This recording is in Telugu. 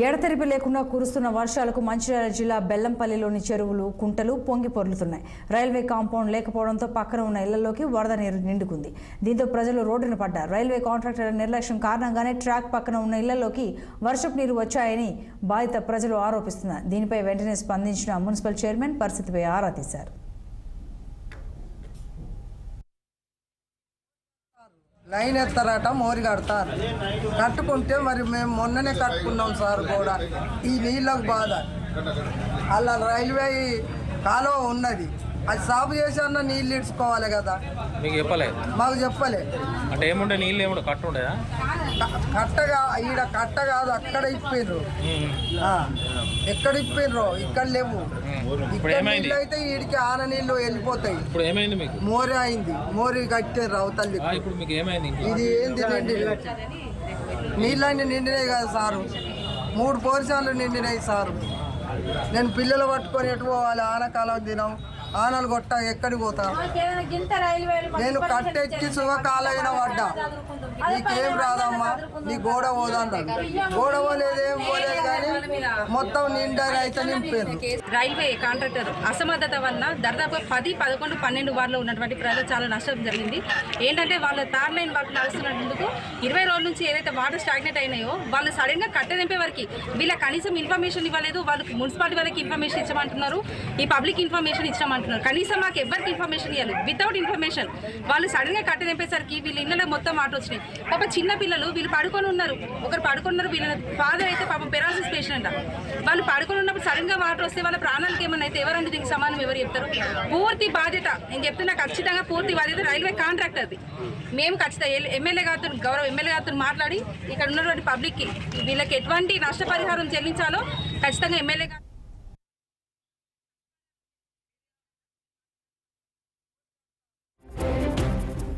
ఎడతెరిపి లేకుండా కురుస్తున్న వర్షాలకు మంచిర్యాల జిల్లా బెల్లంపల్లిలోని చెరువులు, కుంటలు పొంగి పొర్లుతున్నాయి. రైల్వే కాంపౌండ్ లేకపోవడంతో పక్కన ఉన్న ఇళ్లలోకి వరద నీరు నిండుకుంది. దీంతో ప్రజలు రోడ్డున పడ్డారు. రైల్వే కాంట్రాక్టర్ నిర్లక్ష్యం కారణంగానే ట్రాక్ పక్కన ఉన్న ఇళ్లలోకి వర్షపు నీరు వచ్చాయని బాధిత ప్రజలు ఆరోపిస్తున్నారు. దీనిపై వెంటనే స్పందించిన మున్సిపల్ చైర్మన్ పరిస్థితిపై ఆరా తీశారు. లైన్ ఎత్తారట, మోరి కడతారు. కట్టుకుంటే మరి మేము మొన్ననే కట్టుకున్నాం సార్. కూడా ఈ నీళ్ళకు బాధ. అలా రైల్వే కాలువ ఉన్నది, అది సాగు చేసి అన్న నీళ్ళు ఇడ్చుకోవాలి కదా. మీకు చెప్పలేదు? మాకు చెప్పలే. అంటే ఏముండే నీళ్ళు ఏముండే కట్ట ఉండేదా? కట్టగా ఈడ కట్ట కాదు, అక్కడ ఇప్పిండ్రు. ఎక్కడ ఇప్పిండ్రు, ఇక్కడ లేవు. ఇక్కడ నీళ్ళు అయితే ఈడికి ఆన నీళ్ళు వెళ్ళిపోతాయి. ఇప్పుడు ఏమైంది మీకు? మోరి అయింది, మోరి కట్టారు అవతల్లి. ఇప్పుడు మీకు ఏమైంది? ఇది ఏంది నిండి నీళ్ళన్నీ నిండినాయి కదా సారు. 3 పోర్షన్లు నిండినాయి సారు. నేను పిల్లలు పట్టుకొని ఎటు పోవాలి? ఆనకాలం దినం ఆనలు కొట్ట ఎక్కడికి పోతా? నేను కట్టెక్కి సుఖకాలైన పడ్డా. నీకేం రాదమ్మా, నీ గోడ పోదన్నాడు. గోడ పోలేదు, ఏం పోలేదు, కానీ మొత్తం నిండారు అయితే నింపారు. రైల్వే కాంట్రాక్టర్ అసమర్థత వలన దాదాపు 10, 11, 12 వార్డులో ఉన్నటువంటి ప్రజలు చాలా నష్టం జరిగింది. ఏంటంటే వాళ్ళ తార్ లైన్ వర్క్ నడుస్తున్నందుకు 20 రోజుల నుంచి ఏదైతే వాటర్ స్టాగ్నేట్ అయినాయో వాళ్ళు సడన్ గా కట్టె నింపే వరకు వీళ్ళ కనీసం ఇన్ఫర్మేషన్ ఇవ్వలేదు. వాళ్ళకి మున్సిపాలిటీ వాళ్ళకి ఇన్ఫర్మేషన్ ఇచ్చామంటున్నారు, ఈ పబ్లిక్ ఇన్ఫర్మేషన్ ఇచ్చామంటున్నారు. కనీసం మాకు ఎవరికి ఇన్ఫర్మేషన్ ఇవ్వాలి. వితౌట్ ఇన్ఫర్మేషన్ వాళ్ళు సడన్ గా కట్టె నింపేసరికి వీళ్ళ ఇళ్ళలో మొత్తం మాట వచ్చినాయి. పాప చిన్న పిల్లలు వీళ్ళు పడుకొని ఉన్నారు, ఒకరు పడుకున్నారు. వీళ్ళ ఫాదర్ అయితే పాపం పెరాలసిస్ పేషెంట్ అంట. వాళ్ళు పడుకొని ఉన్నప్పుడు సడన్ గా వాటర్ వస్తే వాళ్ళ ప్రాణాలకు ఏమన్నా అయితే ఎవరంటే దీనికి సమానం ఎవరు చెప్తారు? పూర్తి బాధ్యత నేను చెప్తున్నా, ఖచ్చితంగా పూర్తి బాధ్యత రైల్వే కాంట్రాక్టర్ది. మేము ఖచ్చితంగా ఎమ్మెల్యే గారితో, గౌరవ ఎమ్మెల్యే గారితో మాట్లాడి ఇక్కడ ఉన్నటువంటి పబ్లిక్కి వీళ్ళకి ఎటువంటి నష్టపరిహారం చెల్లించాలో ఖచ్చితంగా ఎమ్మెల్యే గారు